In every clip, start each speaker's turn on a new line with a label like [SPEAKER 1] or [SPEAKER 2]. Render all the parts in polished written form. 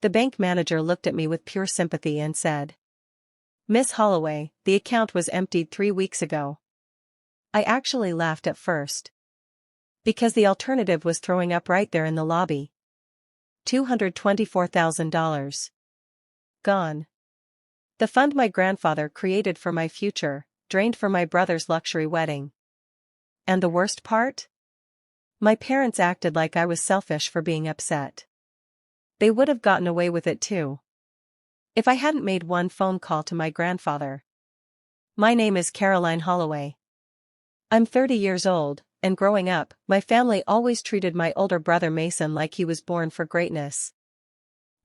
[SPEAKER 1] The bank manager looked at me with pure sympathy and said, "Miss Holloway, the account was emptied 3 weeks ago." I actually laughed at first. Because the alternative was throwing up right there in the lobby. $224,000. Gone. The fund my grandfather created for my future, drained for my brother's luxury wedding. And the worst part? My parents acted like I was selfish for being upset. They would have gotten away with it too. If I hadn't made one phone call to my grandfather. My name is Caroline Holloway. I'm 30 years old, and growing up, my family always treated my older brother Mason like he was born for greatness.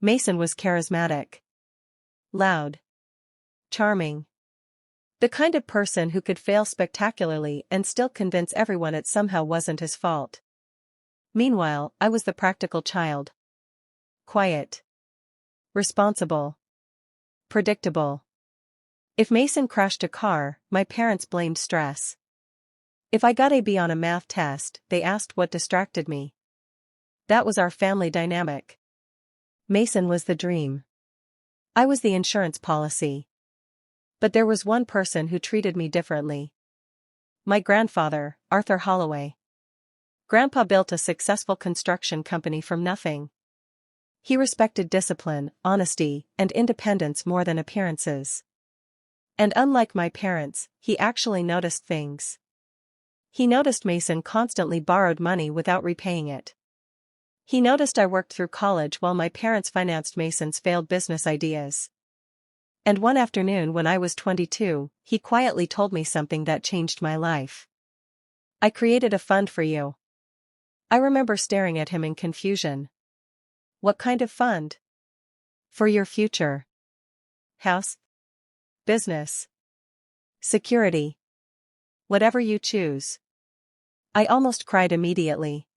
[SPEAKER 1] Mason was charismatic. Loud. Charming. The kind of person who could fail spectacularly and still convince everyone it somehow wasn't his fault. Meanwhile, I was the practical child. Quiet. Responsible. Predictable. If Mason crashed a car, my parents blamed stress. If I got a B on a math test, they asked what distracted me. That was our family dynamic. Mason was the dream. I was the insurance policy. But there was one person who treated me differently. My grandfather, Arthur Holloway. Grandpa built a successful construction company from nothing. He respected discipline, honesty, and independence more than appearances. And unlike my parents, he actually noticed things. He noticed Mason constantly borrowed money without repaying it. He noticed I worked through college while my parents financed Mason's failed business ideas. And one afternoon when I was 22, he quietly told me something that changed my life. "I created a fund for you." I remember staring at him in confusion. "What kind of fund?" "For your future. House? Business? Security? Whatever you choose." I almost cried immediately.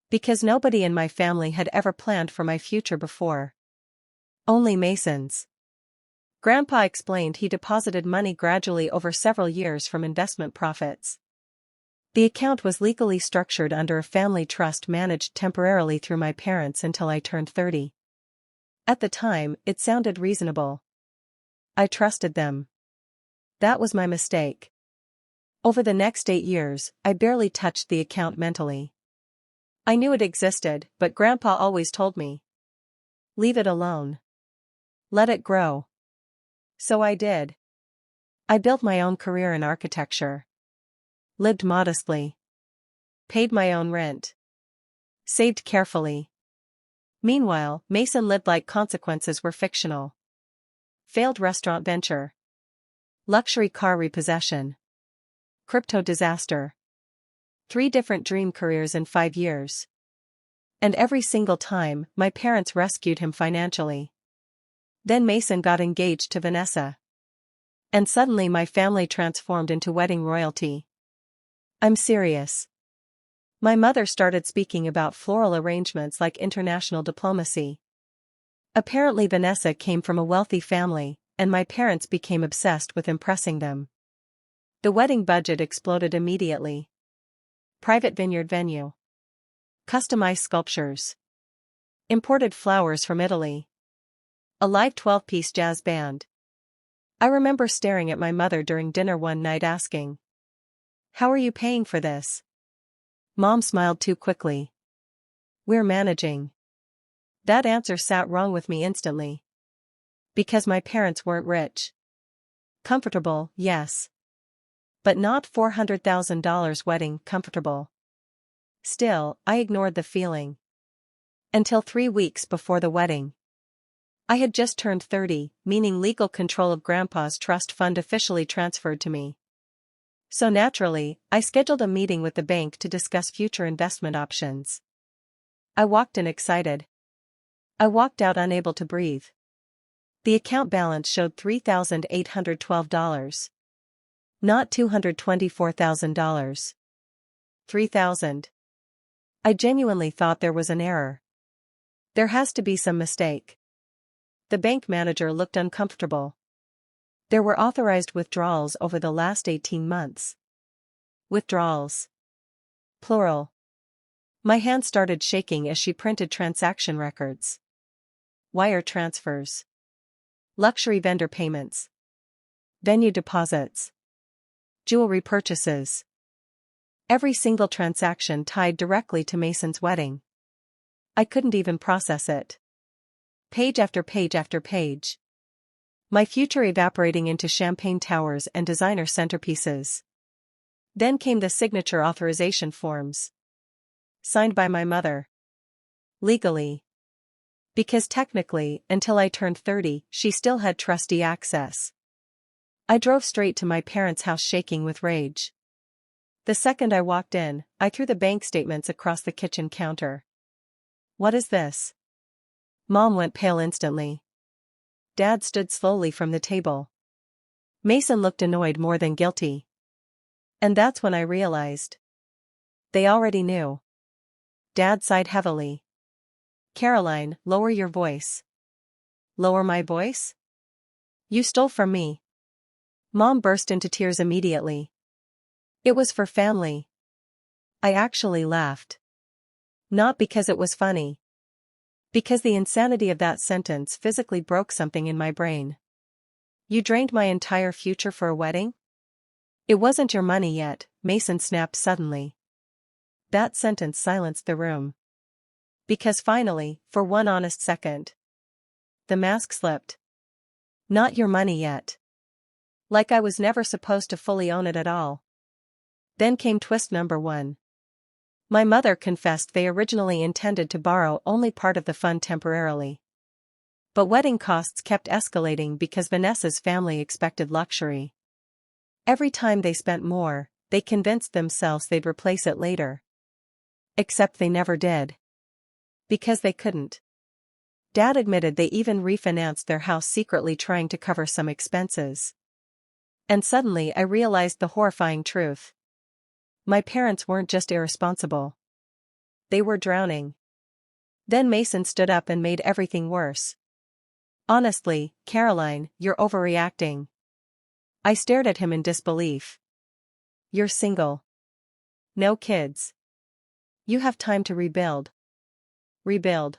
[SPEAKER 1] Because nobody in my family had ever planned for my future before. Only Masons. Grandpa explained he deposited money gradually over several years from investment profits. The account was legally structured under a family trust managed temporarily through my parents until I turned 30. At the time, it sounded reasonable. I trusted them. That was my mistake. Over the next 8 years, I barely touched the account mentally. I knew it existed, but Grandpa always told me, "Leave it alone. Let it grow." So I did. I built my own career in architecture. Lived modestly. Paid my own rent. Saved carefully. Meanwhile, Mason lived like consequences were fictional. Failed restaurant venture. Luxury car repossession. Crypto disaster. 3 different dream careers in 5 years. And every single time, my parents rescued him financially. Then Mason got engaged to Vanessa. And suddenly my family transformed into wedding royalty. I'm serious. My mother started speaking about floral arrangements like international diplomacy. Apparently Vanessa came from a wealthy family, and my parents became obsessed with impressing them. The wedding budget exploded immediately. Private vineyard venue. Customized sculptures. Imported flowers from Italy. A live 12-piece jazz band. I remember staring at my mother during dinner one night asking, "How are you paying for this?" Mom smiled too quickly. "We're managing." That answer sat wrong with me instantly. Because my parents weren't rich. Comfortable, yes. But not $400,000 wedding comfortable. Still, I ignored the feeling. Until 3 weeks before the wedding. I had just turned 30, meaning legal control of Grandpa's trust fund officially transferred to me. So naturally, I scheduled a meeting with the bank to discuss future investment options. I walked in excited. I walked out unable to breathe. The account balance showed $3,812. Not $224,000. $3,000. I genuinely thought there was an error. There has to be some mistake. The bank manager looked uncomfortable. There were authorized withdrawals over the last 18 months. Withdrawals. Plural. My hand started shaking as she printed transaction records. wire transfers, luxury vendor payments, venue deposits, jewelry purchases. Every single transaction tied directly to Mason's wedding. I couldn't even process it. Page after page after page. My future evaporating into champagne towers and designer centerpieces. Then came the signature authorization forms. Signed by my mother. Legally. Because technically, until I turned 30, she still had trustee access. I drove straight to my parents' house shaking with rage. The second I walked in, I threw the bank statements across the kitchen counter. What is this? Mom went pale instantly. Dad stood slowly from the table. Mason looked annoyed more than guilty. And that's when I realized. They already knew. Dad sighed heavily. Caroline, lower your voice. Lower my voice? You stole from me. Mom burst into tears immediately. It was for family. I actually laughed. Not because it was funny. Because the insanity of that sentence physically broke something in my brain. You drained my entire future for a wedding? It wasn't your money yet, Mason snapped suddenly. That sentence silenced the room. Because finally, for one honest second, the mask slipped. Not your money yet. Like I was never supposed to fully own it at all. Then came twist number 1. My mother confessed they originally intended to borrow only part of the fund temporarily. But wedding costs kept escalating because Vanessa's family expected luxury. Every time they spent more, they convinced themselves they'd replace it later. Except they never did. Because they couldn't. Dad admitted they even refinanced their house secretly trying to cover some expenses. And suddenly I realized the horrifying truth. My parents weren't just irresponsible. They were drowning. Then Mason stood up and made everything worse. Honestly, Caroline, you're overreacting. I stared at him in disbelief. You're single. No kids. You have time to rebuild. Rebuild.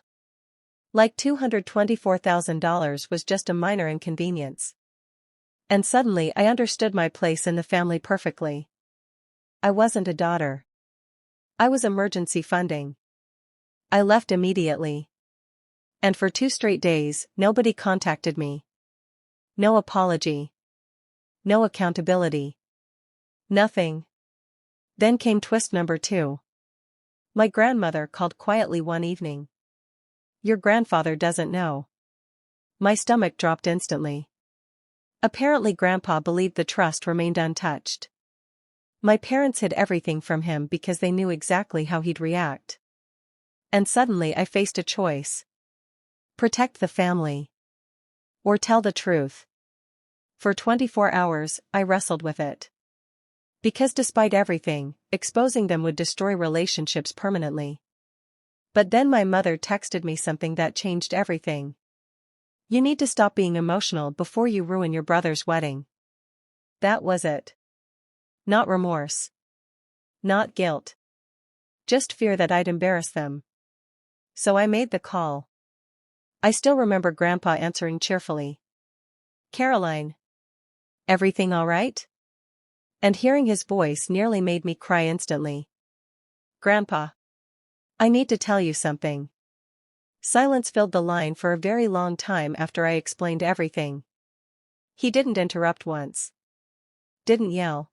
[SPEAKER 1] Like $224,000 was just a minor inconvenience. And suddenly I understood my place in the family perfectly. I wasn't a daughter. I was emergency funding. I left immediately. And for 2 straight days, nobody contacted me. No apology. No accountability. Nothing. Then came twist number 2. My grandmother called quietly one evening. Your grandfather doesn't know. My stomach dropped instantly. Apparently Grandpa believed the trust remained untouched. My parents hid everything from him because they knew exactly how he'd react. And suddenly I faced a choice. Protect the family. Or tell the truth. For 24 hours, I wrestled with it. Because despite everything, exposing them would destroy relationships permanently. But then my mother texted me something that changed everything. You need to stop being emotional before you ruin your brother's wedding. That was it. Not remorse. Not guilt. Just fear that I'd embarrass them. So I made the call. I still remember Grandpa answering cheerfully. Caroline. Everything all right? And hearing his voice nearly made me cry instantly. Grandpa. I need to tell you something. Silence filled the line for a very long time after I explained everything. He didn't interrupt once. Didn't yell.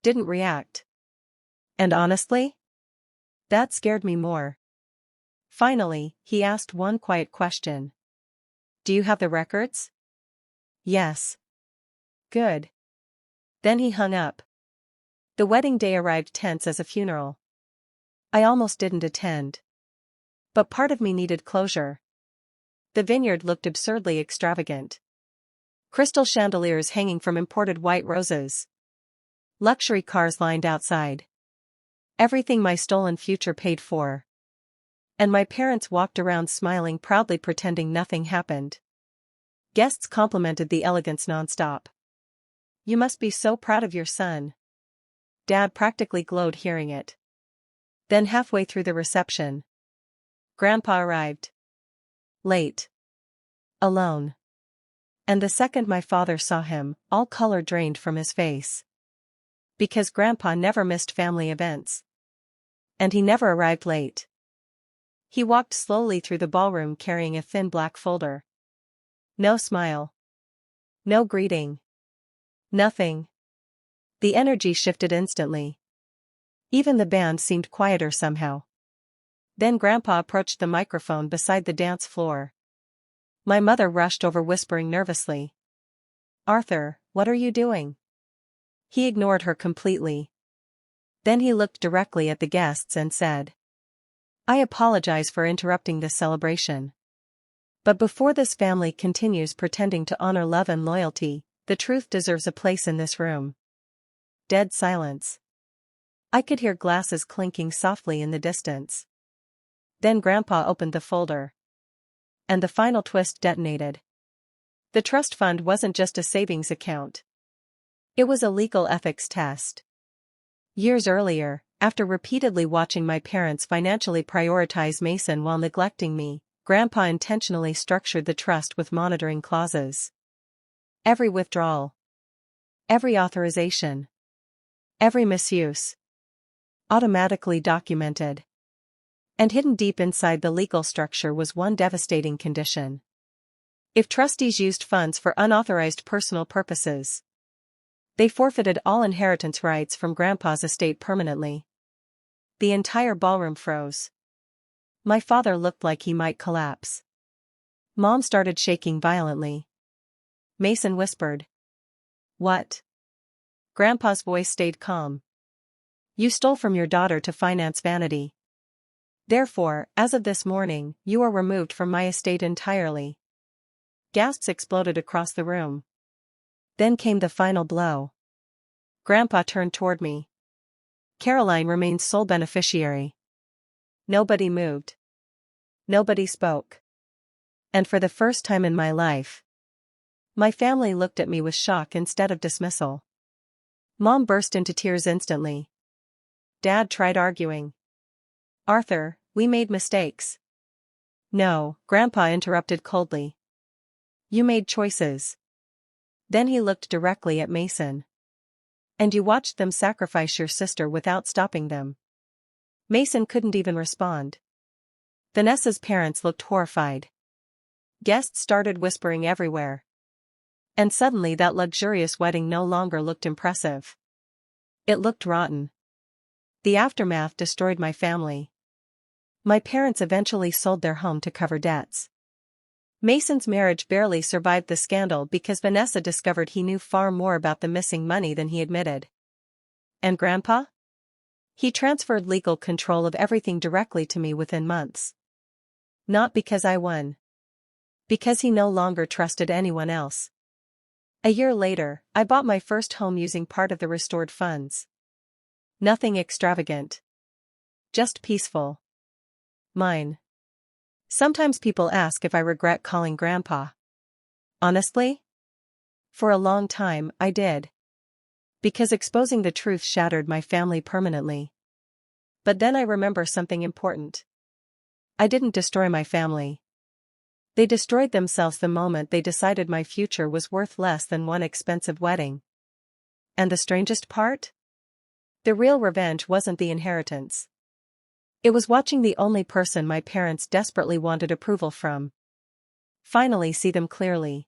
[SPEAKER 1] Didn't react. And honestly? That scared me more. Finally, he asked one quiet question. Do you have the records? Yes. Good. Then he hung up. The wedding day arrived tense as a funeral. I almost didn't attend. But part of me needed closure. The vineyard looked absurdly extravagant. Crystal chandeliers hanging from imported white roses. Luxury cars lined outside. Everything my stolen future paid for. And my parents walked around smiling proudly pretending nothing happened. Guests complimented the elegance nonstop. You must be so proud of your son. Dad practically glowed hearing it. Then halfway through the reception, Grandpa arrived. Late. Alone. And the second my father saw him, all color drained from his face. Because Grandpa never missed family events. And he never arrived late. He walked slowly through the ballroom carrying a thin black folder. No smile. No greeting. Nothing. The energy shifted instantly. Even the band seemed quieter somehow. Then Grandpa approached the microphone beside the dance floor. My mother rushed over whispering nervously. "Arthur, what are you doing?" He ignored her completely. Then he looked directly at the guests and said, "I apologize for interrupting this celebration. But before this family continues pretending to honor love and loyalty, the truth deserves a place in this room." Dead silence. I could hear glasses clinking softly in the distance. Then Grandpa opened the folder. And the final twist detonated. The trust fund wasn't just a savings account. It was a legal ethics test. Years earlier, after repeatedly watching my parents financially prioritize Mason while neglecting me, Grandpa intentionally structured the trust with monitoring clauses. Every withdrawal. Every authorization. Every misuse. Automatically documented. And hidden deep inside the legal structure was one devastating condition. If trustees used funds for unauthorized personal purposes, they forfeited all inheritance rights from Grandpa's estate permanently. The entire ballroom froze. My father looked like he might collapse. Mom started shaking violently. Mason whispered, "What?" Grandpa's voice stayed calm. "You stole from your daughter to finance vanity. Therefore, as of this morning, you are removed from my estate entirely." Gasps exploded across the room. Then came the final blow. Grandpa turned toward me. Caroline remained sole beneficiary. Nobody moved. Nobody spoke. And for the first time in my life, my family looked at me with shock instead of dismissal. Mom burst into tears instantly. Dad tried arguing. "Arthur, we made mistakes." "No," Grandpa interrupted coldly. "You made choices." Then he looked directly at Mason. "And you watched them sacrifice your sister without stopping them." Mason couldn't even respond. Vanessa's parents looked horrified. Guests started whispering everywhere. And suddenly that luxurious wedding no longer looked impressive. It looked rotten. The aftermath destroyed my family. My parents eventually sold their home to cover debts. Mason's marriage barely survived the scandal because Vanessa discovered he knew far more about the missing money than he admitted. And Grandpa? He transferred legal control of everything directly to me within months. Not because I won. Because he no longer trusted anyone else. A year later, I bought my first home using part of the restored funds. Nothing extravagant. Just peaceful. Mine. Sometimes people ask if I regret calling Grandpa. Honestly? For a long time, I did. Because exposing the truth shattered my family permanently. But then I remember something important. I didn't destroy my family. They destroyed themselves the moment they decided my future was worth less than one expensive wedding. And the strangest part? The real revenge wasn't the inheritance. It was watching the only person my parents desperately wanted approval from finally see them clearly.